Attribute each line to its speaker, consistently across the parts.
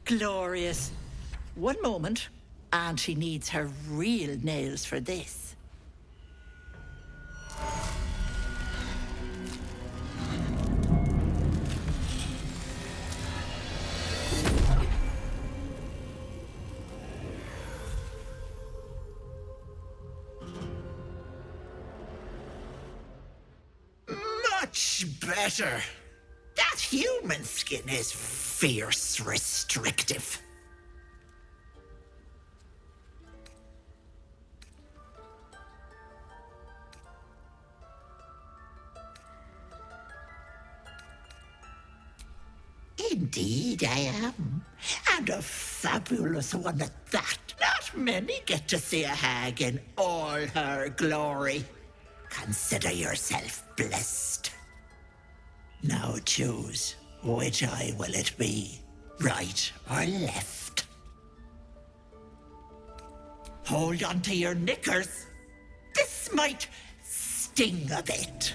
Speaker 1: Glorious. One moment. Auntie needs her real nails for this.
Speaker 2: Much better. That human skin is fierce restrictive. Indeed I am. And a fabulous one at that. Not many get to see a hag in all her glory. Consider yourself blessed. Now choose, which eye will it be? Right or left? Hold on to your knickers. This might sting a bit.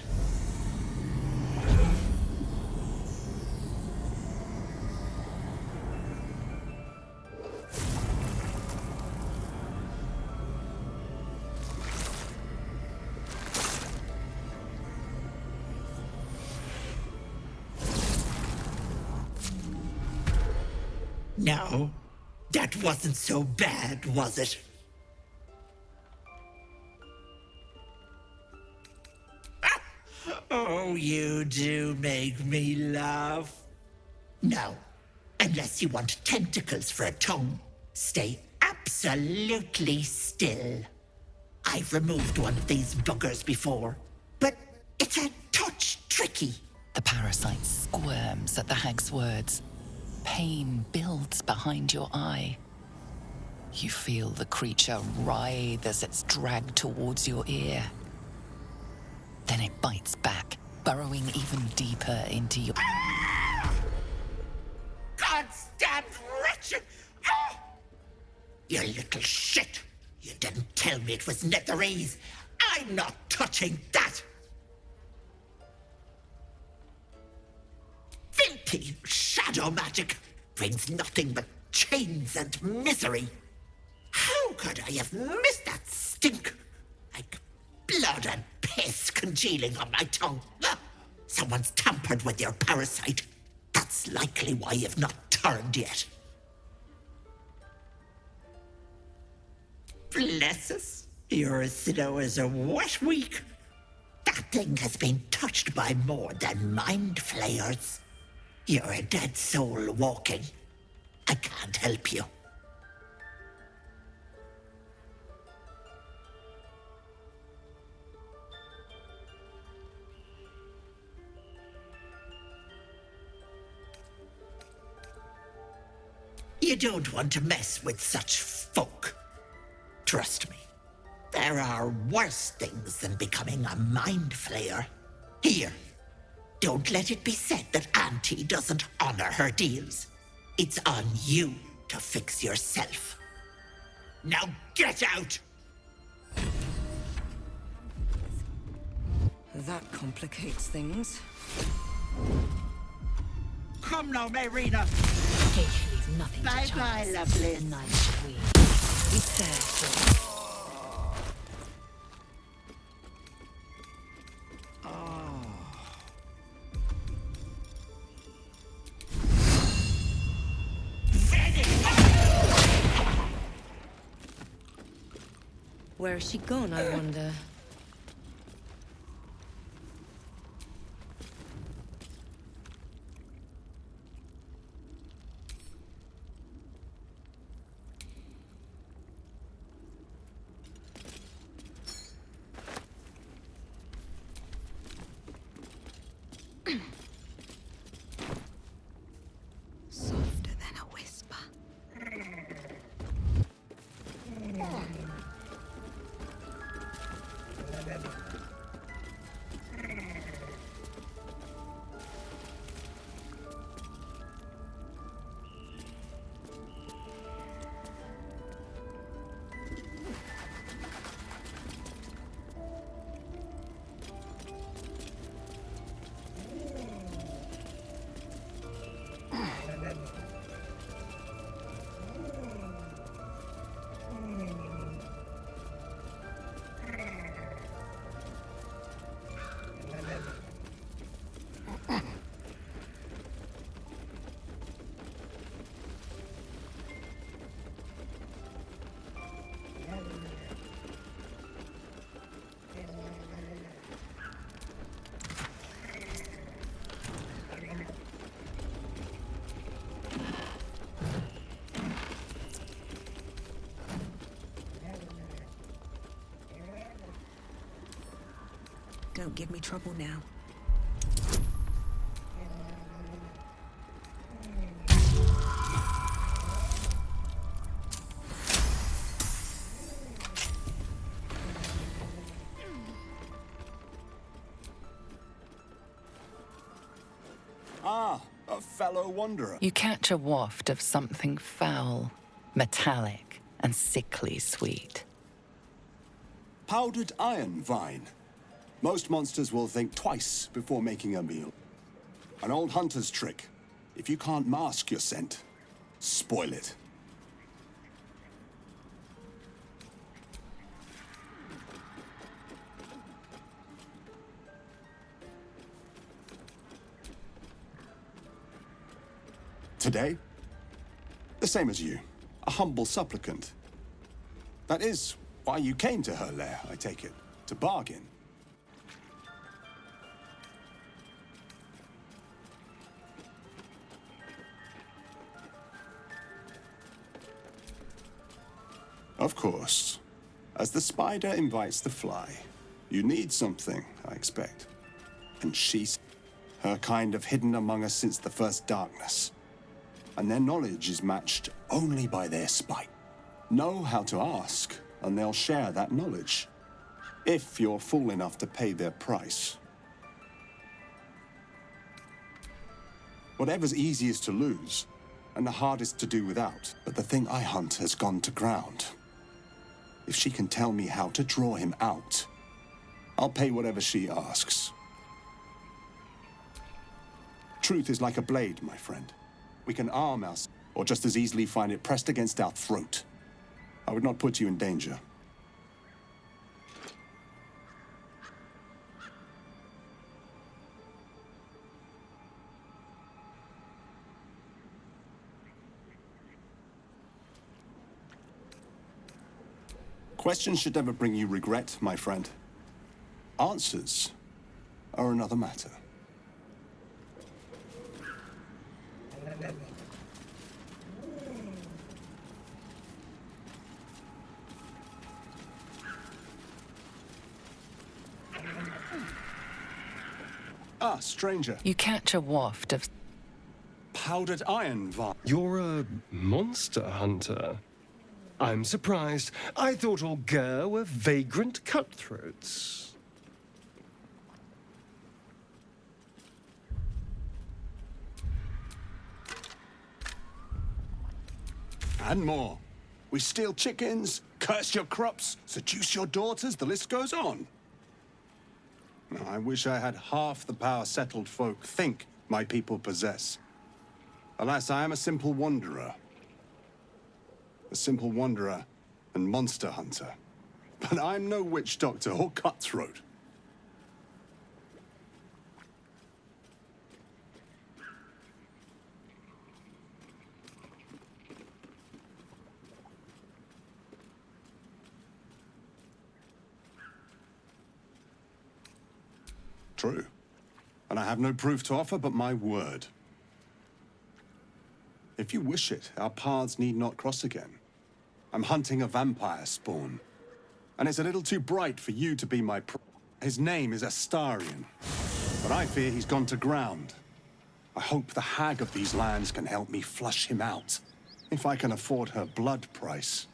Speaker 2: No, that wasn't so bad, was it? Oh, you do make me laugh. No, unless you want tentacles for a tongue, stay absolutely still. I've removed one of these buggers before, but it's a touch tricky.
Speaker 3: The parasite squirms at the hag's words. Pain builds behind your eye. You feel the creature writhe as it's dragged towards your ear. Then it bites back, burrowing even deeper into your...
Speaker 2: God's damned wretched! Ah! You little shit! You didn't tell me it was netherese. I'm not touching that! Filthy shadow magic brings nothing but chains and misery. How could I have missed that stink? Like blood and piss congealing on my tongue. Ah, someone's tampered with your parasite. That's likely why you've not turned yet. Bless us, you're as slow as a wet week. That thing has been touched by more than mind flayers. You're a dead soul walking. I can't help you. You don't want to mess with such folk. Trust me, there are worse things than becoming a mind flayer. Here, don't let it be said that Auntie doesn't honor her deals. It's on you to fix yourself. Now get out!
Speaker 4: That complicates things.
Speaker 2: Come now, Marina.
Speaker 5: Cage leaves nothing to chance.
Speaker 2: Bye-bye, lovely.
Speaker 5: The night queen. He stares for
Speaker 4: Where has she gone, I wonder? Softer than a whisper.
Speaker 6: Don't give me trouble now.
Speaker 7: Ah, a fellow wanderer.
Speaker 3: You catch a waft of something foul, metallic, and sickly sweet.
Speaker 7: Powdered iron vine. Most monsters will think twice before making a meal. An old hunter's trick. If you can't mask your scent, spoil it. Today, the same as you, a humble supplicant. That is why you came to her lair, I take it, to bargain. Of course. As the spider invites the fly, you need something, I expect. And she's her kind of hidden among us since the first darkness. And their knowledge is matched only by their spite. Know how to ask, and they'll share that knowledge. If you're fool enough to pay their price. Whatever's easiest to lose, and the hardest to do without. But the thing I hunt has gone to ground. If she can tell me how to draw him out, I'll pay whatever she asks. Truth is like a blade, my friend. We can arm us, or just as easily find it pressed against our throat. I would not put you in danger. Questions should never bring you regret, my friend. Answers are another matter. Ah, stranger.
Speaker 3: You catch a waft of
Speaker 7: Powdered iron vine.
Speaker 8: You're a monster hunter. I'm surprised. I thought all Ger were vagrant cutthroats.
Speaker 7: And more. We steal chickens, curse your crops, seduce your daughters, the list goes on. Now, I wish I had half the power settled folk think my people possess. Alas, I am a simple wanderer. A simple wanderer and monster hunter. But I'm no witch doctor or cutthroat. True. And I have no proof to offer but my word. If you wish it, our paths need not cross again. I'm hunting a vampire spawn. And it's a little too bright for you to be my His name is Astarion. But I fear he's gone to ground. I hope the hag of these lands can help me flush him out. If I can afford her blood price.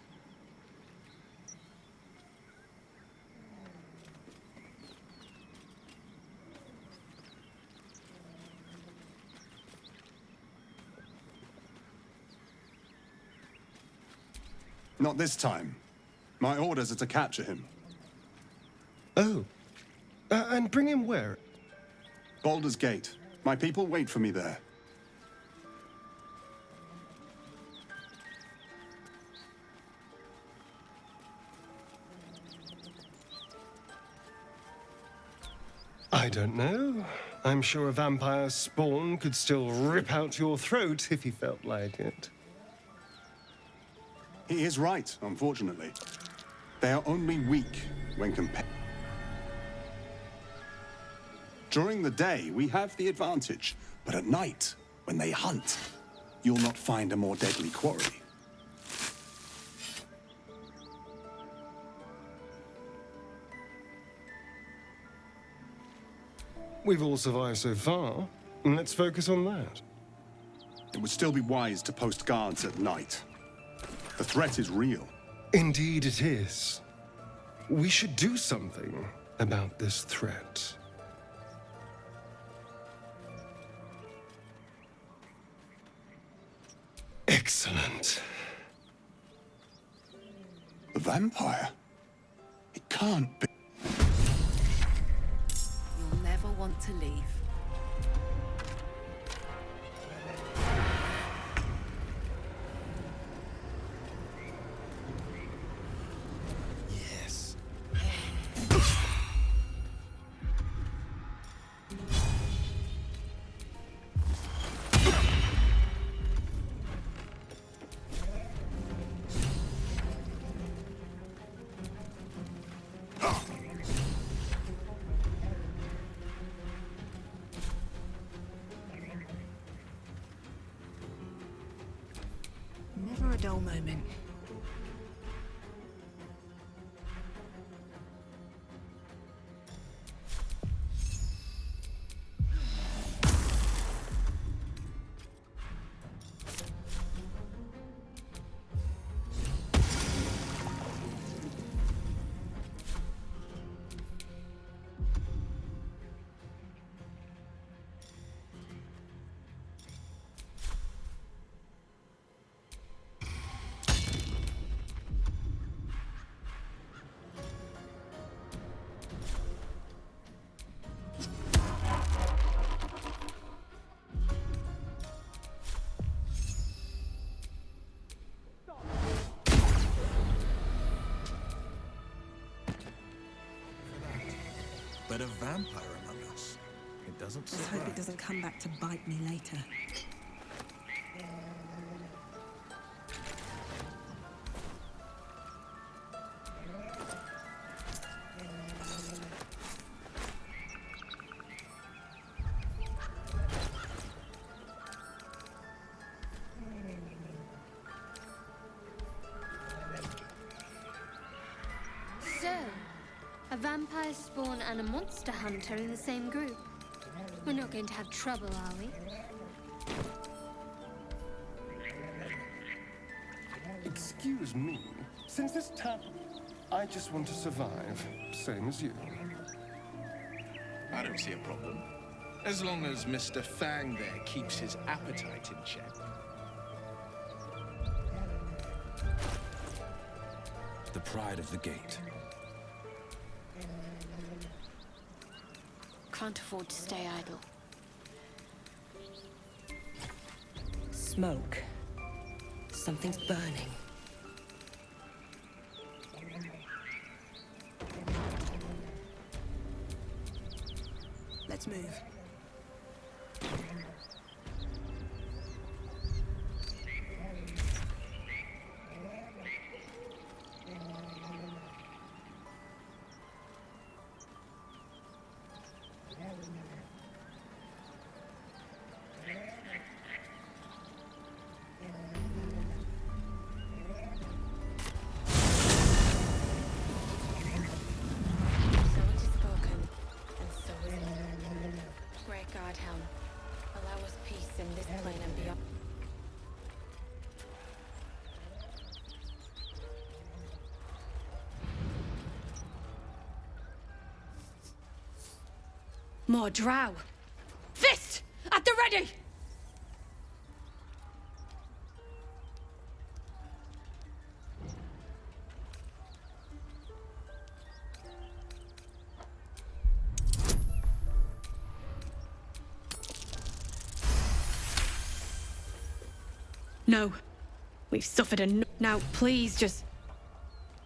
Speaker 7: Not this time. My orders are to capture him.
Speaker 8: Oh. And bring him where?
Speaker 7: Baldur's Gate. My people wait for me there.
Speaker 8: I don't know. I'm sure a vampire spawn could still rip out your throat if he felt like it.
Speaker 7: He is right, unfortunately. They are only weak when compared. During the day, we have the advantage. But at night, when they hunt, you'll not find a more deadly quarry.
Speaker 8: We've all survived so far. Let's focus on that.
Speaker 7: It would still be wise to post guards at night. The threat is real.
Speaker 8: Indeed it is. We should do something about this threat. Excellent.
Speaker 7: A vampire? It can't be.
Speaker 6: You'll never want to leave.
Speaker 9: Yes.
Speaker 6: Never a dull moment.
Speaker 9: But a vampire among us. It doesn't
Speaker 6: Let's hope it
Speaker 9: surprise.
Speaker 6: doesn't come back to bite me later.
Speaker 10: So, a vampire spawn and a monster hunter in the same group. We're not going to have trouble, are we?
Speaker 8: Excuse me. Since this tap, I just want to survive, same as you.
Speaker 11: I don't see a problem. As long as Mr. Fang there keeps his appetite in check.
Speaker 9: The pride of the gate.
Speaker 10: Can't afford to stay idle.
Speaker 4: Smoke. Something's burning.
Speaker 6: Let's move.
Speaker 10: So it is spoken, and so is it. Great God, Helm, allow us peace in this plane and beyond.
Speaker 4: More drow. Fist! At the ready! No. We've suffered enough. Now, please, just...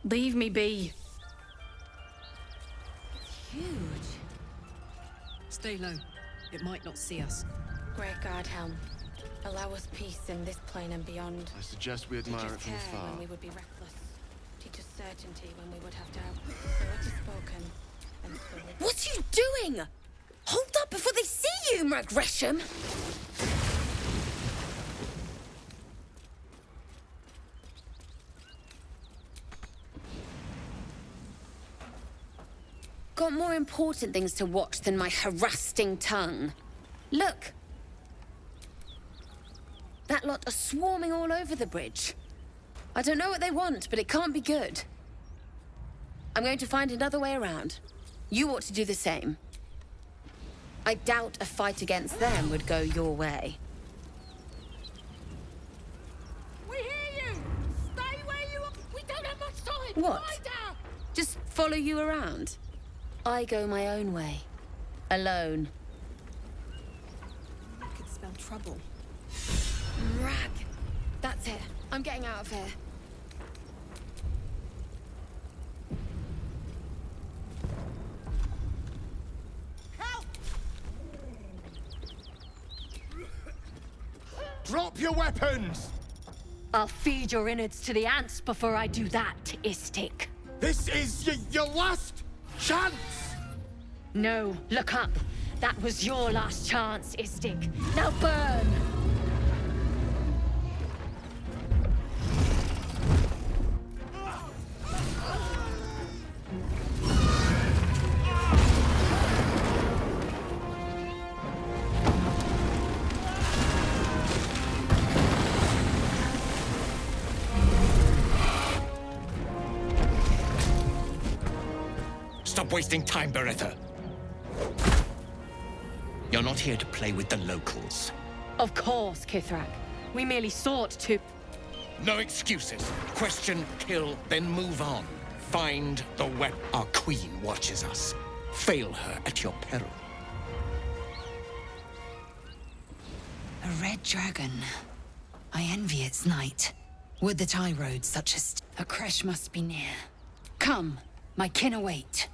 Speaker 4: leave me be.
Speaker 6: Huge. Stay low. It might not see us.
Speaker 10: Great God, Helm, allow us peace in this plane and beyond.
Speaker 11: I suggest we
Speaker 10: Teach
Speaker 11: admire
Speaker 10: us
Speaker 11: it from
Speaker 10: care
Speaker 11: afar.
Speaker 10: when we would be reckless. Teach us certainty when we would have doubt. So it is spoken, and so it is.
Speaker 4: What are you doing? Hold up before they see you, Mag Gresham!
Speaker 10: got more important things to watch than my harassing tongue. Look! That lot are swarming all over the bridge. I don't know what they want, but it can't be good. I'm going to find another way around. You ought to do the same. I doubt a fight against them would go your way.
Speaker 5: We hear you! Stay where you are! We don't have much time!
Speaker 10: What?
Speaker 5: Lie down!
Speaker 10: Just follow you around. I go my own way. Alone.
Speaker 6: I could smell trouble.
Speaker 10: Rag. That's it. I'm getting out of here.
Speaker 12: Drop your weapons!
Speaker 5: I'll feed your innards to the ants before I do that, Istik.
Speaker 12: This is your last chance!
Speaker 5: No, look up. That was your last chance, Istik. Now burn!
Speaker 13: Stop wasting time, Beretta. You're not here to play with the locals.
Speaker 5: Of course, Kithrak. We merely sought to...
Speaker 13: No excuses. Question, kill, then move on. Find the weapon. Our queen watches us. Fail her at your peril.
Speaker 14: A red dragon. I envy its night. Would that I rode such a crash must be near. Come, my kin await.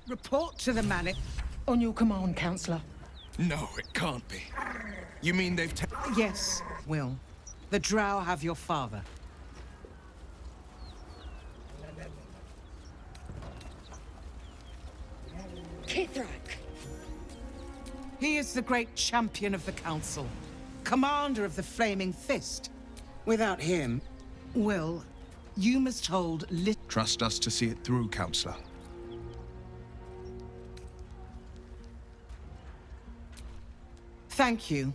Speaker 15: Report to the man.
Speaker 16: On your command, Counselor.
Speaker 11: No, it can't be. You mean they've
Speaker 15: Yes, Will. The drow have your father.
Speaker 10: Kithrak!
Speaker 15: He is the great champion of the Council. Commander of the Flaming Fist. Without him, Will, you must hold
Speaker 9: Trust us to see it through, Counselor.
Speaker 15: Thank you.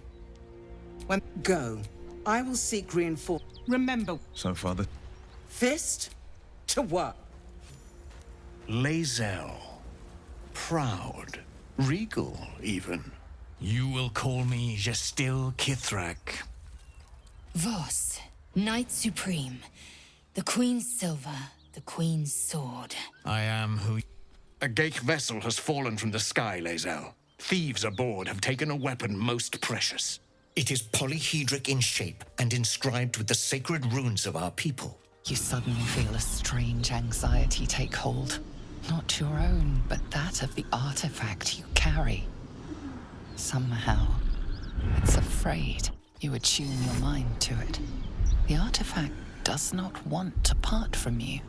Speaker 15: When go, I will seek reinforcement. Remember,
Speaker 9: So, Father,
Speaker 15: fist to work.
Speaker 13: Lae'zel. Proud. Regal, even. You will call me Gestil Kithrak.
Speaker 14: Vos, Knight Supreme. The Queen's silver, the Queen's sword.
Speaker 13: I am who... A Geich vessel has fallen from the sky, Lae'zel. Thieves aboard have taken a weapon most precious. It is polyhedric in shape and inscribed with the sacred runes of our people.
Speaker 3: You suddenly feel a strange anxiety take hold. Not your own, but that of the artifact you carry. Somehow, it's afraid. You attune your mind to it. The artifact does not want to part from you.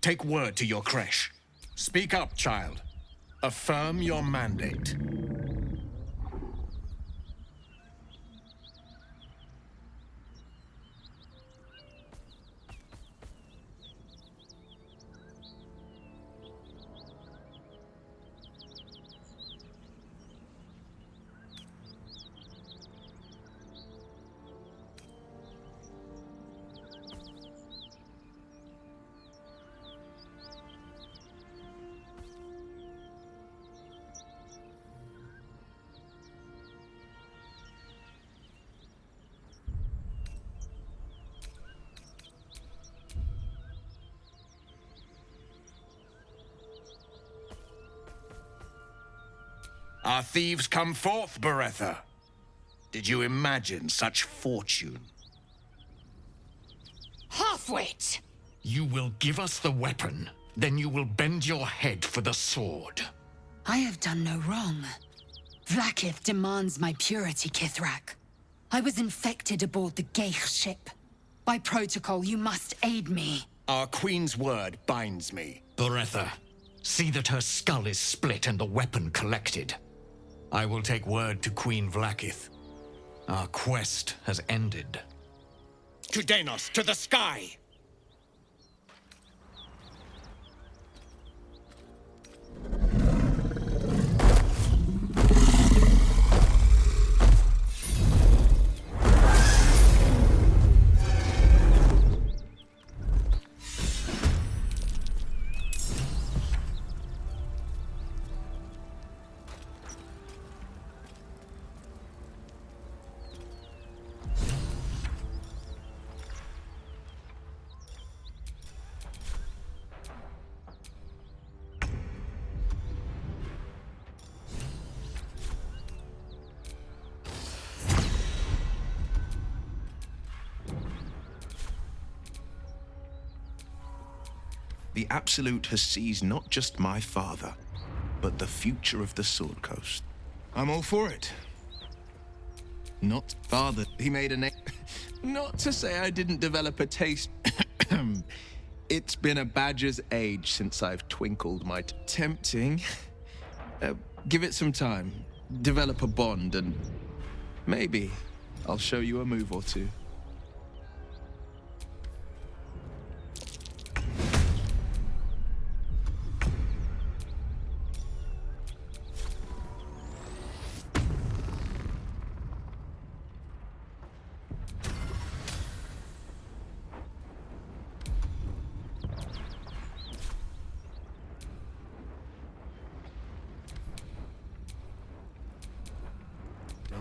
Speaker 13: Take word to your creche. Speak up, child. Affirm your mandate. Our thieves come forth, Beretta. Did you imagine such fortune?
Speaker 14: Halfwit!
Speaker 13: You will give us the weapon, then you will bend your head for the sword.
Speaker 14: I have done no wrong. Vlaakith demands my purity, Kithrak. I was infected aboard the Geich ship. By protocol, you must aid me.
Speaker 13: Our queen's word binds me. Beretta, see that her skull is split and the weapon collected. I will take word to Queen Vlaakith. Our quest has ended. To Denos, to the sky!
Speaker 17: The Absolute has seized not just my father, but the future of the Sword Coast. I'm all for it. Not father. He made a name. Not to say I didn't develop a taste. It's been a badger's age since I've twinkled my tempting. Give it some time. Develop a bond, and maybe I'll show you a move or two.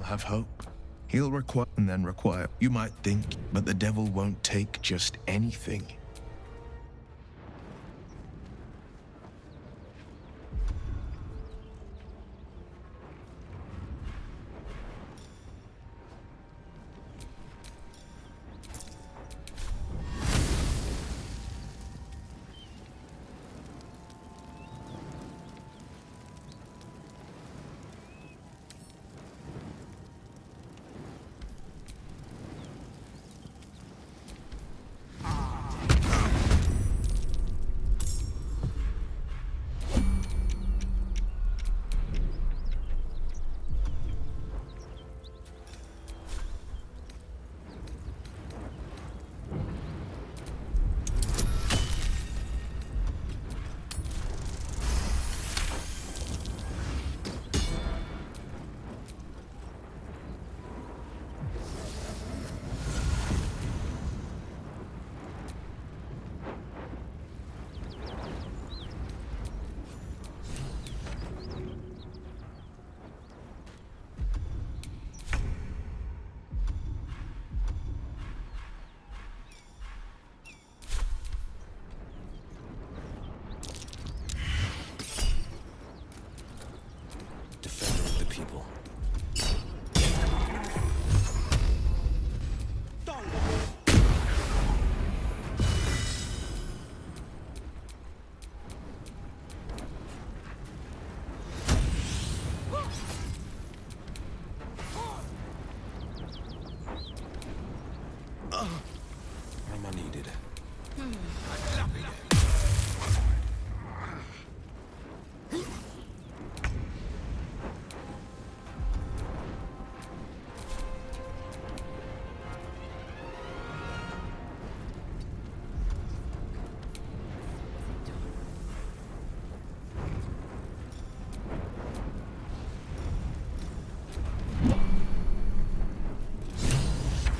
Speaker 17: Have hope. He'll require and then require. You might think, but the devil won't take just anything.
Speaker 9: Am I needed?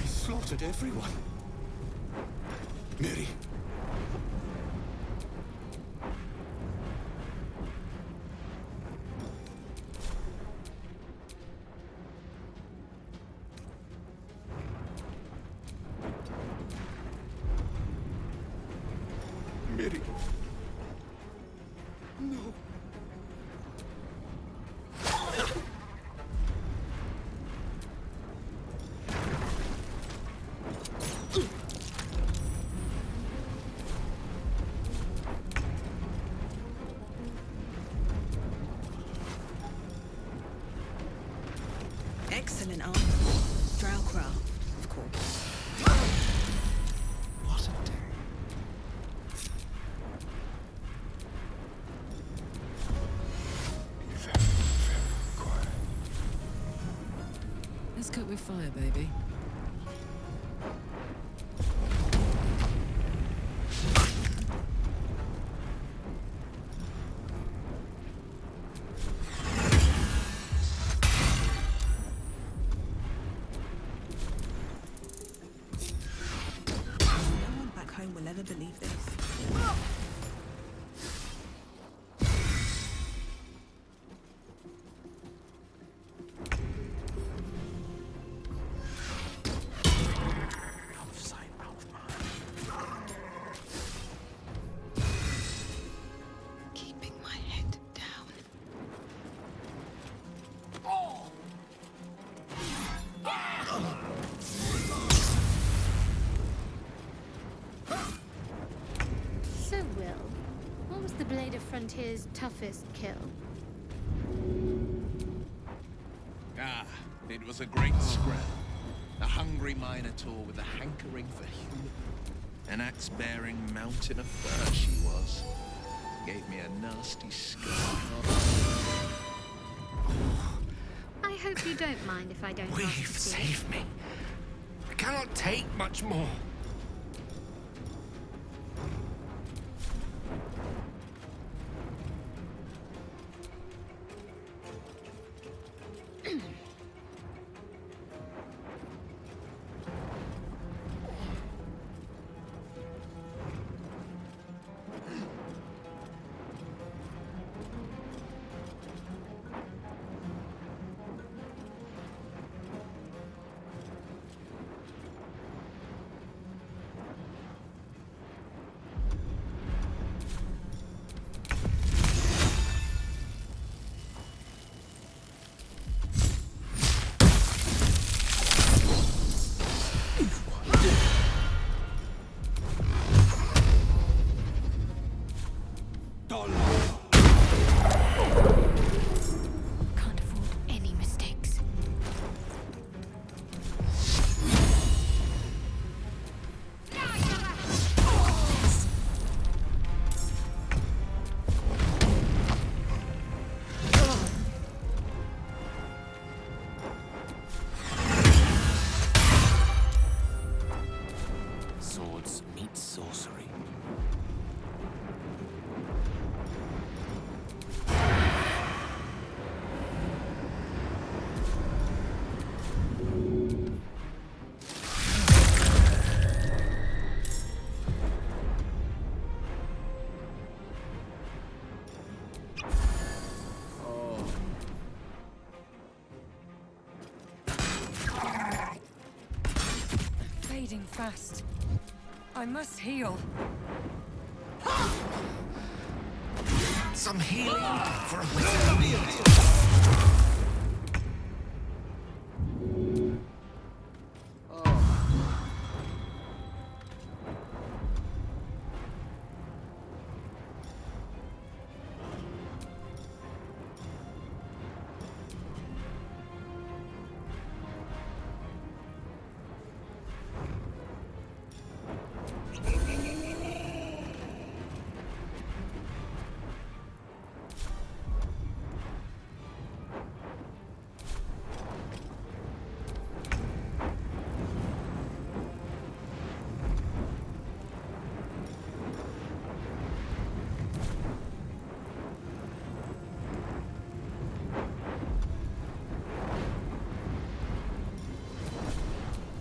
Speaker 12: He slaughtered everyone. Mary. Mary. No.
Speaker 6: Excellent armor. Drowcraft, of course.
Speaker 9: What a day. Be very, very quiet.
Speaker 6: Let's cook with fire, baby. No one back home will ever believe this.
Speaker 9: Out of sight, out of mind.
Speaker 14: Keeping my head down.
Speaker 5: So the Blade of Frontier's toughest kill?
Speaker 11: Ah, it was a great scrap. A hungry minotaur with a hankering for human.
Speaker 17: An axe-bearing mountain of fur she was. Gave me a nasty scar.
Speaker 5: I hope you don't mind if I don't ask
Speaker 13: We've
Speaker 5: to see.
Speaker 13: saved me. I cannot take much more.
Speaker 5: Can't afford any mistakes.
Speaker 13: Swords meet sorcery.
Speaker 18: Fading fast. I must heal.
Speaker 13: Some healing for a wizard need.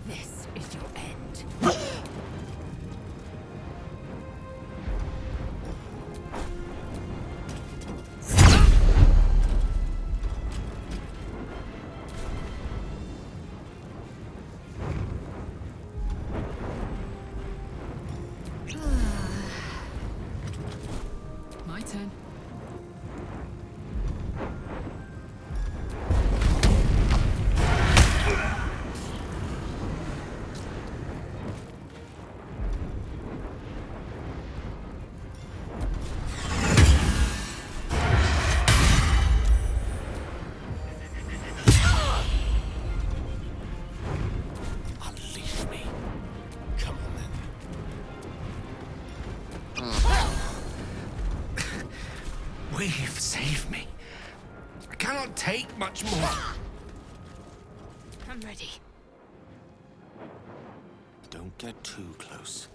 Speaker 18: This is your end.
Speaker 14: My turn.
Speaker 13: Unleash me. Come on then. We've saved me. I cannot take much more.
Speaker 18: I'm ready.
Speaker 13: Don't get too close.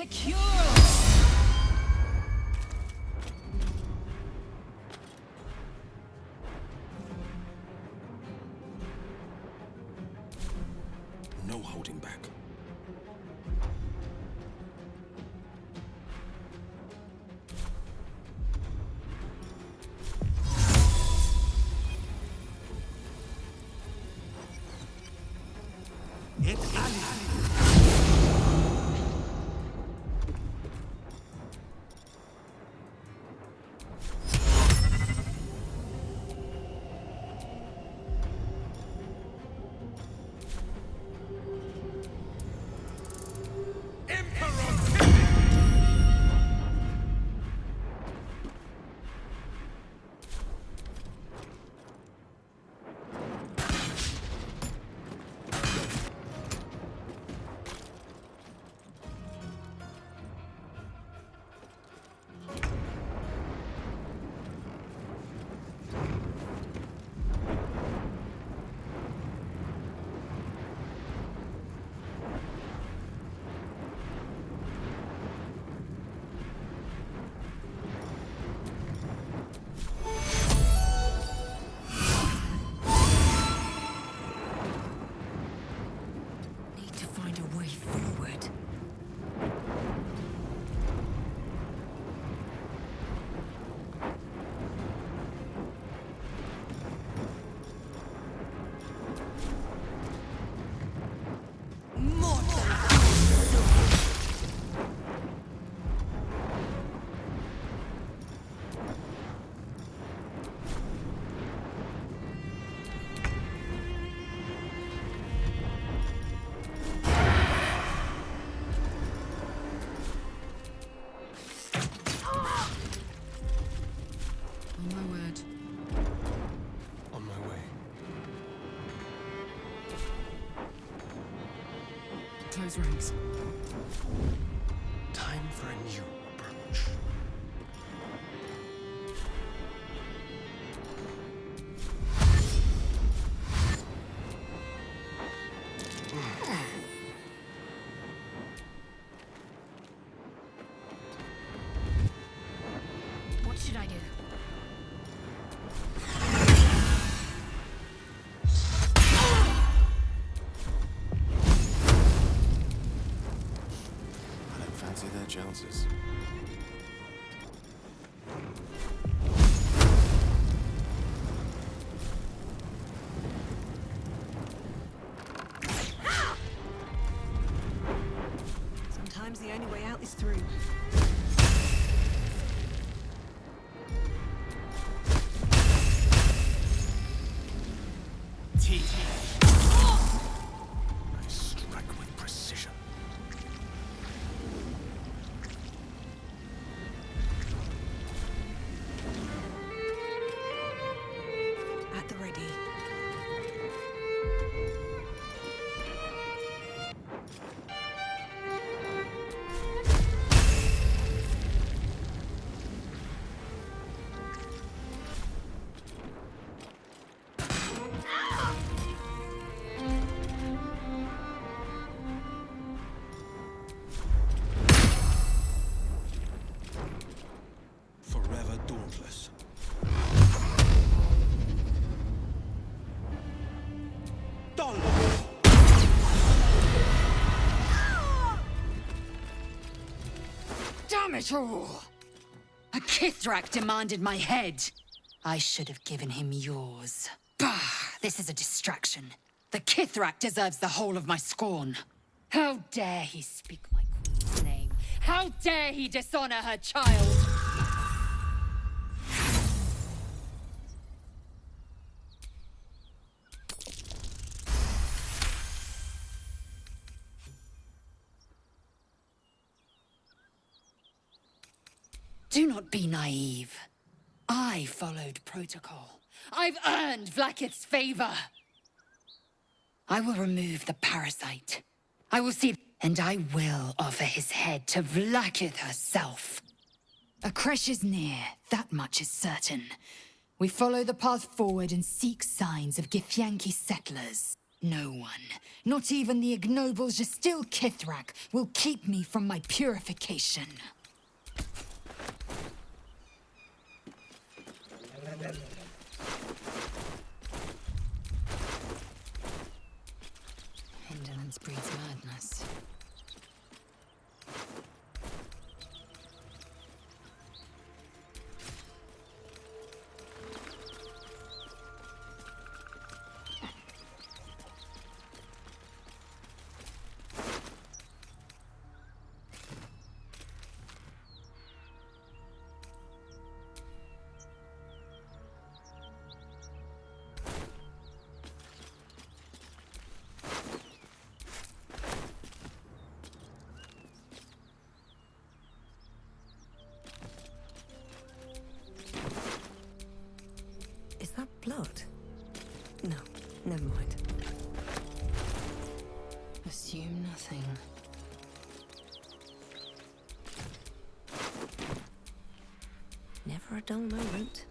Speaker 18: Secure!
Speaker 6: those ranks.
Speaker 8: Time for a new approach.
Speaker 5: What should I do?
Speaker 17: I don't fancy their chances.
Speaker 6: Sometimes the only way out is through.
Speaker 8: I strike with precision.
Speaker 6: At the ready.
Speaker 9: Forever dauntless.
Speaker 14: Damn it all! A Kithrak demanded my head. I should have given him yours. Bah! This is a distraction. The Kithrak deserves the whole of my scorn. How dare he speak my queen's name? How dare he dishonor her child? Do not be naive. I followed protocol. I've earned Vlaakith's favor. I will remove the parasite. I will see, and I will offer his head to Vlaakith herself. Akresh is near, that much is certain. We follow the path forward and seek signs of Githyanki settlers. No one, not even the ignoble Gestil Kithrak, will keep me from my purification. Indolence breeds madness.
Speaker 6: Is that blood? No, never mind.
Speaker 14: Assume nothing.
Speaker 6: Never a dull moment.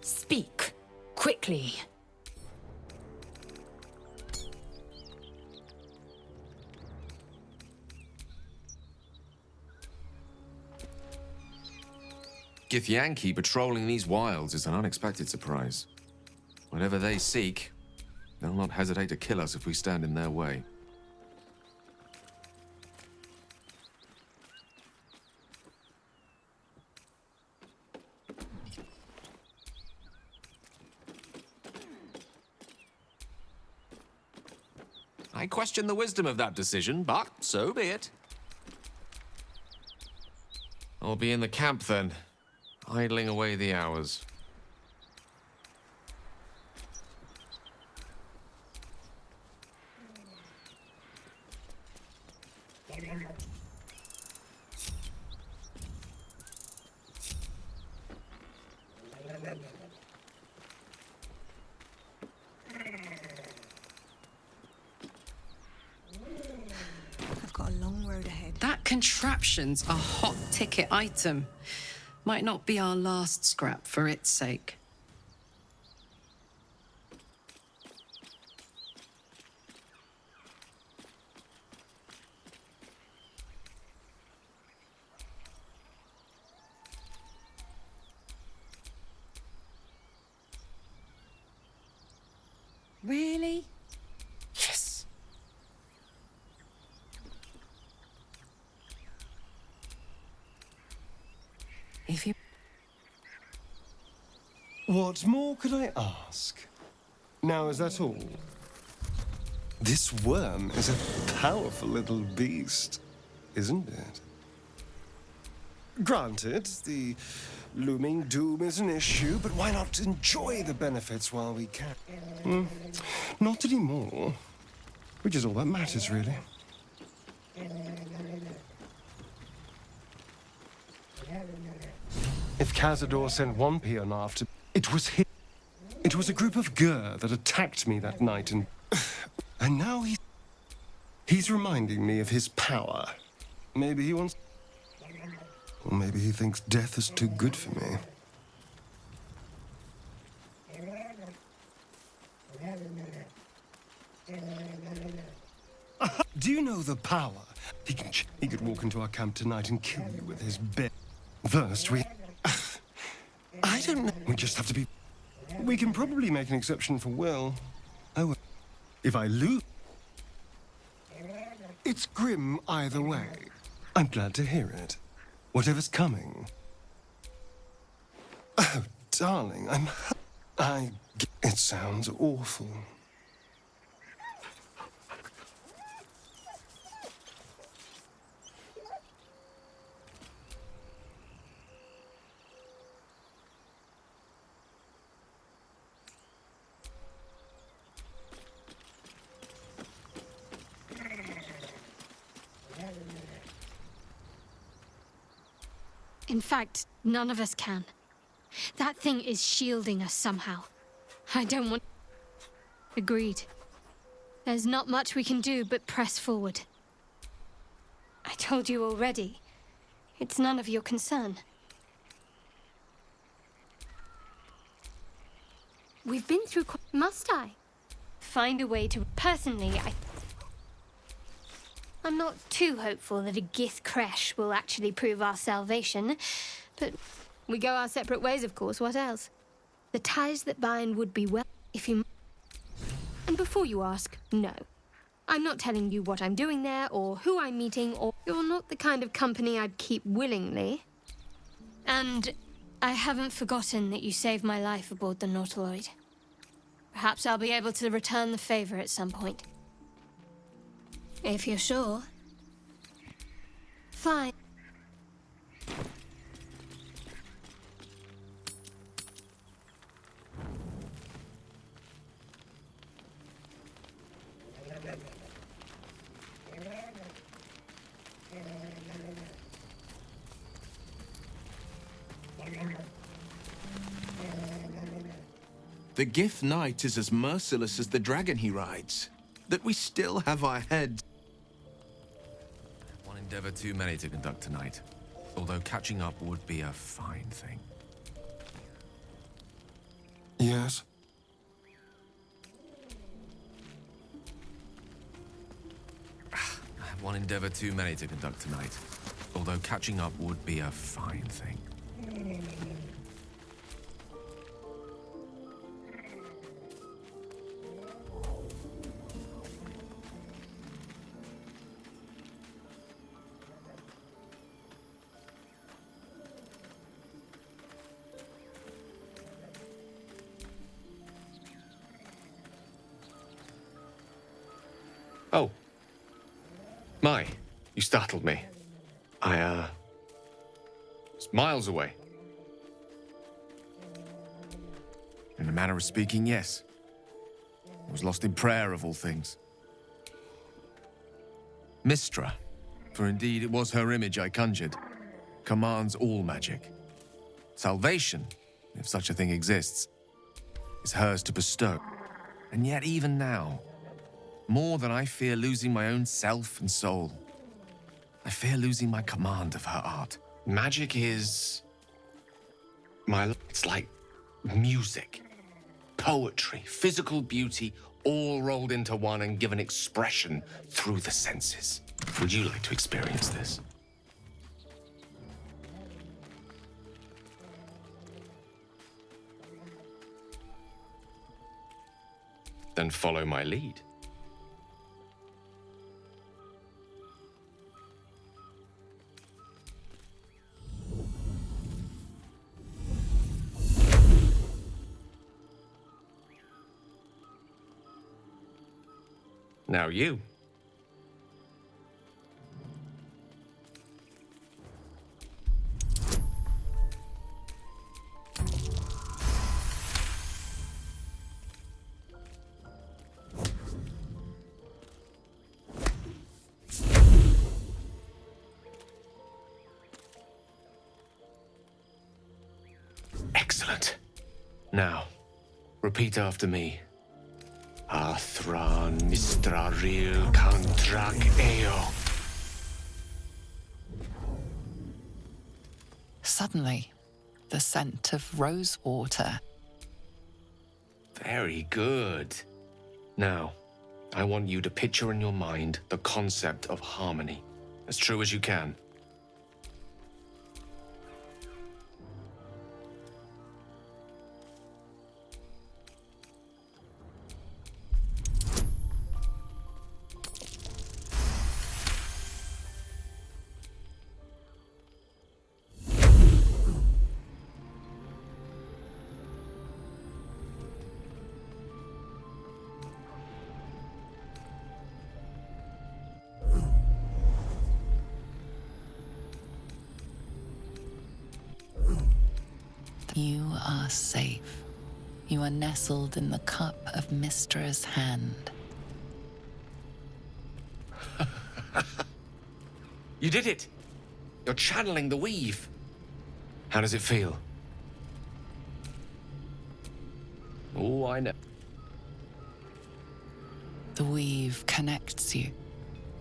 Speaker 14: Speak, quickly.
Speaker 19: Githyanki patrolling these wilds is an unexpected surprise. Whatever they seek, they'll not hesitate to kill us if we stand in their way. I question the wisdom of that decision, but so be it. I'll be in the camp then, idling away the hours.
Speaker 6: I've got a long road ahead.
Speaker 20: That contraption's a hot ticket item. Might not be our last scrap for its sake.
Speaker 14: Really?
Speaker 20: Yes. If you...
Speaker 8: What more could I ask? Now, is that all? This worm is a powerful little beast, isn't it? Granted, the looming doom is an issue, but why not enjoy the benefits while we can? Not anymore. Which is all that matters, really. If Cazador sent one peon after, it was him. It was a group of Gur that attacked me that night, and now he's reminding me of his power. Maybe he wants, or maybe he thinks death is too good for me. Do you know the power? He could walk into our camp tonight and kill you with his bit. First, I don't know. We just have to be... We can probably make an exception for Will. Oh, if I lose... It's grim either way. I'm glad to hear it. Whatever's coming. Oh, darling, It sounds awful.
Speaker 5: In fact, none of us can. That thing is shielding us somehow. I don't want... Agreed. There's not much we can do but press forward. I told you already. It's none of your concern. We've been through... Must I? Find a way to... Personally, I'm not too hopeful that a Gith crash will actually prove our salvation, but we go our separate ways, of course. What else? The ties that bind would be well if you... And before you ask, no. I'm not telling you what I'm doing there, or who I'm meeting, or... You're not the kind of company I'd keep willingly. And I haven't forgotten that you saved my life aboard the Nautiloid. Perhaps I'll be able to return the favor at some point. If you're sure. Fine.
Speaker 13: The Gith Knight is as merciless as the dragon he rides. That we still have our heads.
Speaker 19: One endeavor too many to conduct tonight. Although catching up would be a fine thing.
Speaker 8: Yes?
Speaker 19: One endeavor too many to conduct tonight. Although catching up would be a fine thing. My, you startled me. I was miles away. In a manner of speaking, yes. I was lost in prayer of all things. Mystra, for indeed it was her image I conjured, commands all magic. Salvation, if such a thing exists, is hers to bestow. And yet even now, more than I fear losing my own self and soul, I fear losing my command of her art. Magic is... It's like music, poetry, physical beauty, all rolled into one and given expression through the senses. Would you like to experience this? Then follow my lead. Now you. Excellent. Now, repeat after me. Athran Mistraril Kantrak Eo.
Speaker 3: Suddenly, the scent of rose water.
Speaker 19: Very good. Now, I want you to picture in your mind the concept of harmony, as true as you can.
Speaker 3: You are safe. You are nestled in the cup of Mystra's hand.
Speaker 19: You did it! You're channeling the weave. How does it feel? Oh, I know.
Speaker 3: The weave connects you.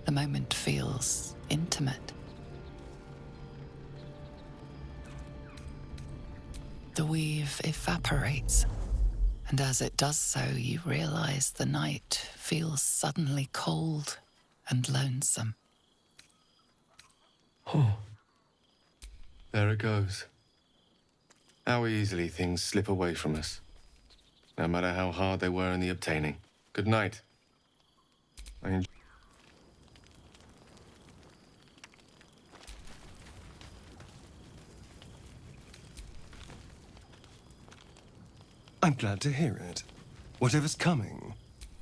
Speaker 3: The moment feels intimate. The weave evaporates, and as it does so, you realize the night feels suddenly cold and lonesome.
Speaker 19: Oh. There it goes. How easily things slip away from us, no matter how hard they were in the obtaining. Good night.
Speaker 8: I'm glad to hear it. Whatever's coming,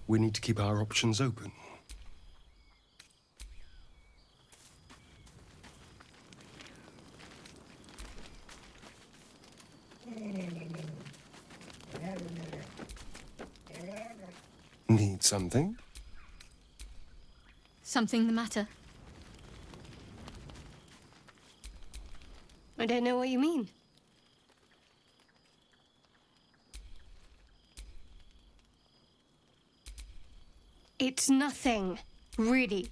Speaker 8: we need to keep our options open. Need something?
Speaker 5: Something the matter? I don't know what you mean. It's nothing, really.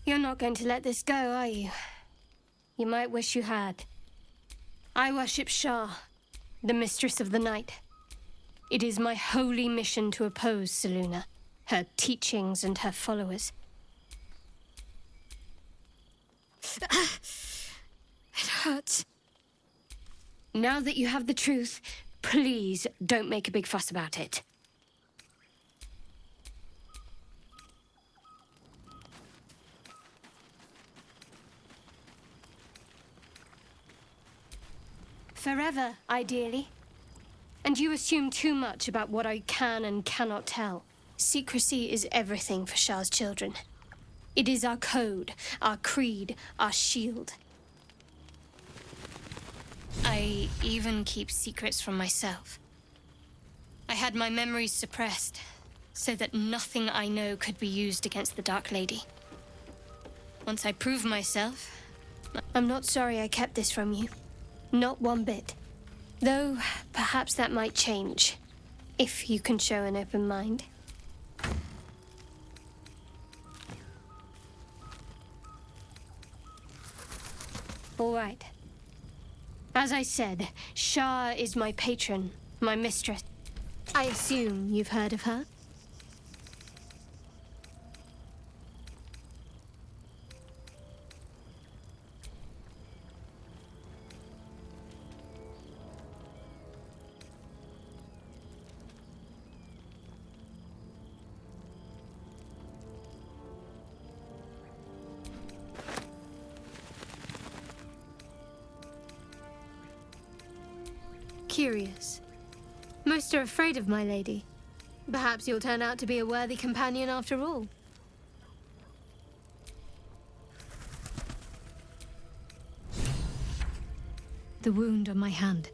Speaker 5: You're not going to let this go, are you? You might wish you had. I worship Shah, the mistress of the night. It is my holy mission to oppose Selûne, her teachings and her followers. It hurts. Now that you have the truth, please don't make a big fuss about it. Forever, ideally. And you assume too much about what I can and cannot tell. Secrecy is everything for Shah's children. It is our code, our creed, our shield. I even keep secrets from myself. I had my memories suppressed, so that nothing I know could be used against the Dark Lady. Once I prove myself, I'm not sorry I kept this from you. Not one bit. Though, perhaps that might change, if you can show an open mind. All right. As I said, Shah is my patron, my mistress. I assume you've heard of her? Curious. Most are afraid of my lady. Perhaps you'll turn out to be a worthy companion after all. The wound on my hand.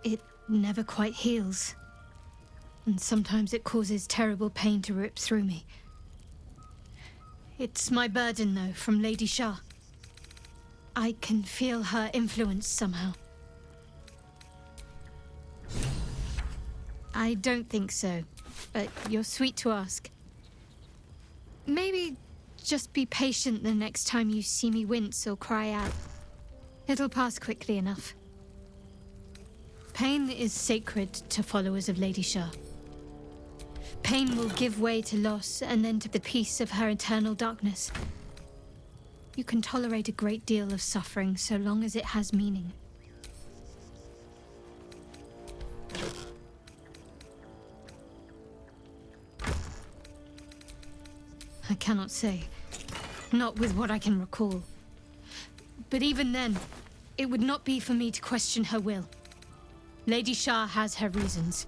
Speaker 5: It never quite heals. And sometimes it causes terrible pain to rip through me. It's my burden, though, from Lady Shah. I can feel her influence somehow. I don't think so, but you're sweet to ask. Maybe just be patient the next time you see me wince or cry out. It'll pass quickly enough. Pain is sacred to followers of Lady Shah. Pain will give way to loss and then to the peace of her eternal darkness. You can tolerate a great deal of suffering so long as it has meaning. I cannot say. Not with what I can recall. But even then, it would not be for me to question her will. Lady Shah has her reasons.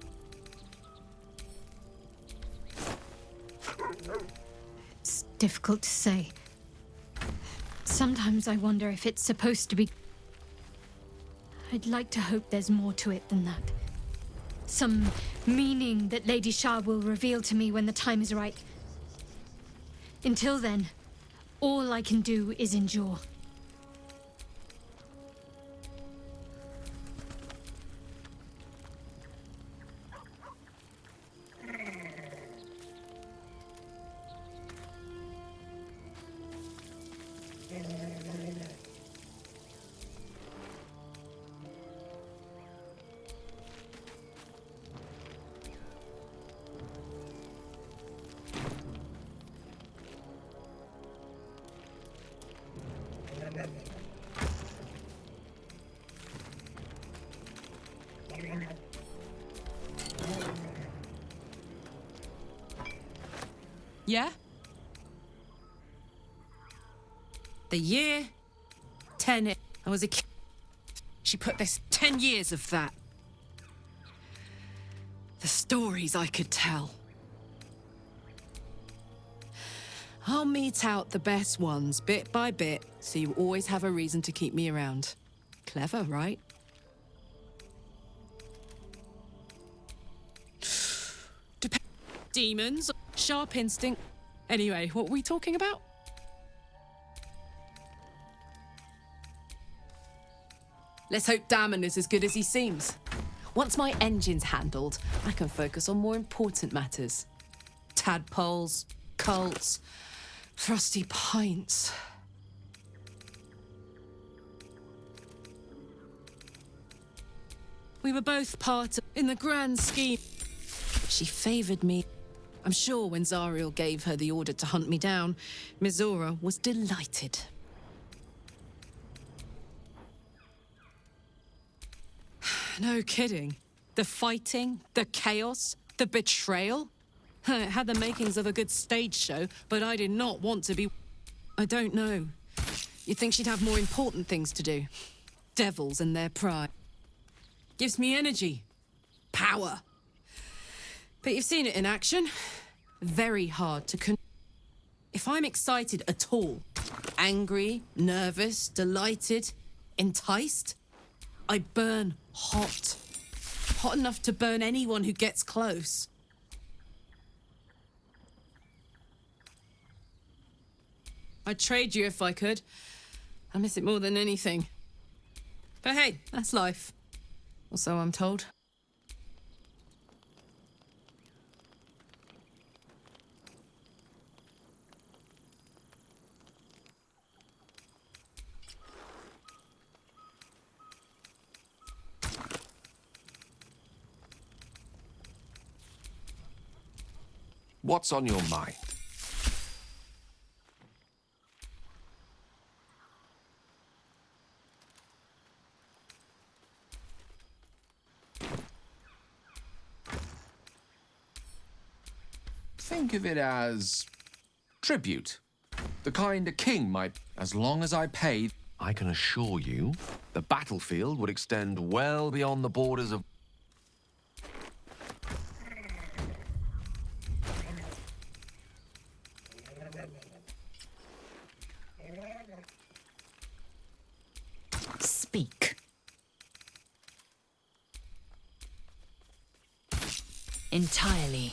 Speaker 5: It's difficult to say. Sometimes I wonder if it's supposed to be... I'd like to hope there's more to it than that. Some meaning that Lady Shah will reveal to me when the time is right. Until then, all I can do is endure.
Speaker 18: Yeah? The year 10. I was a kid. She put this 10 years of that. The stories I could tell. I'll mete out the best ones bit by bit, so you always have a reason to keep me around. Clever, right? Demons, sharp instinct. Anyway, what were we talking about? Let's hope Damon is as good as he seems. Once my engine's handled, I can focus on more important matters. Tadpoles, cults, frosty pints. We were both part of, in the grand scheme. She favored me. I'm sure when Zariel gave her the order to hunt me down, Mizora was delighted. No kidding. The fighting, the chaos, the betrayal. It had the makings of a good stage show, but I did not want to be... I don't know. You'd think she'd have more important things to do. Devils and their pride. Gives me energy. Power. But you've seen it in action. Very hard to If I'm excited at all, angry, nervous, delighted, enticed, I burn hot. Hot enough to burn anyone who gets close. I'd trade you if I could. I miss it more than anything. But hey, that's life. Or so I'm told.
Speaker 19: What's on your mind? Think of it as tribute. The kind a king might, as long as I pay. I can assure you, the battlefield would extend well beyond the borders of...
Speaker 14: Speak. Entirely.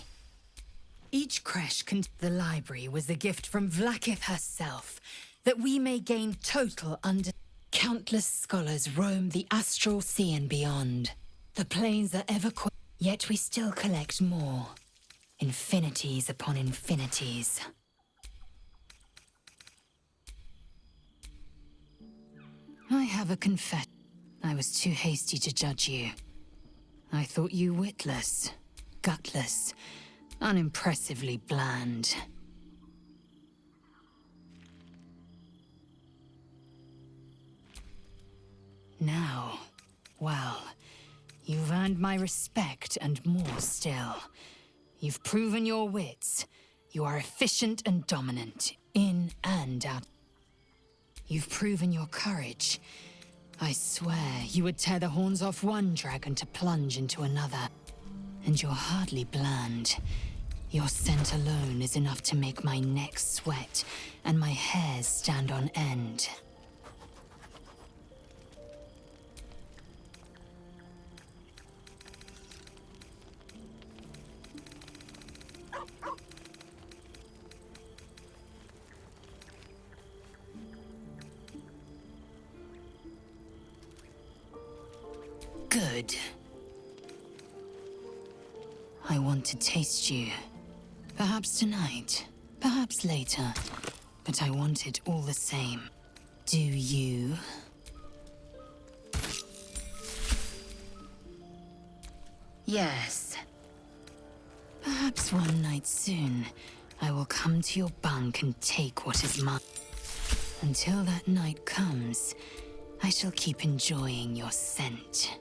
Speaker 14: Each creche the library was a gift from Vlaakith herself, that we may gain total under... Countless scholars roam the astral sea and beyond. The planes are ever yet we still collect more. Infinities upon infinities. I have a confession. I was too hasty to judge you. I thought you witless, gutless, unimpressively bland. Now, well, you've earned my respect and more still. You've proven your wits. You are efficient and dominant, in and out. You've proven your courage. I swear you would tear the horns off one dragon to plunge into another. And you're hardly bland. Your scent alone is enough to make my neck sweat and my hairs stand on end. Good. I want to taste you. Perhaps tonight, perhaps later, but I want it all the same. Do you? Yes. Perhaps one night soon, I will come to your bunk and take what is mine. Until that night comes, I shall keep enjoying your scent.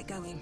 Speaker 6: going.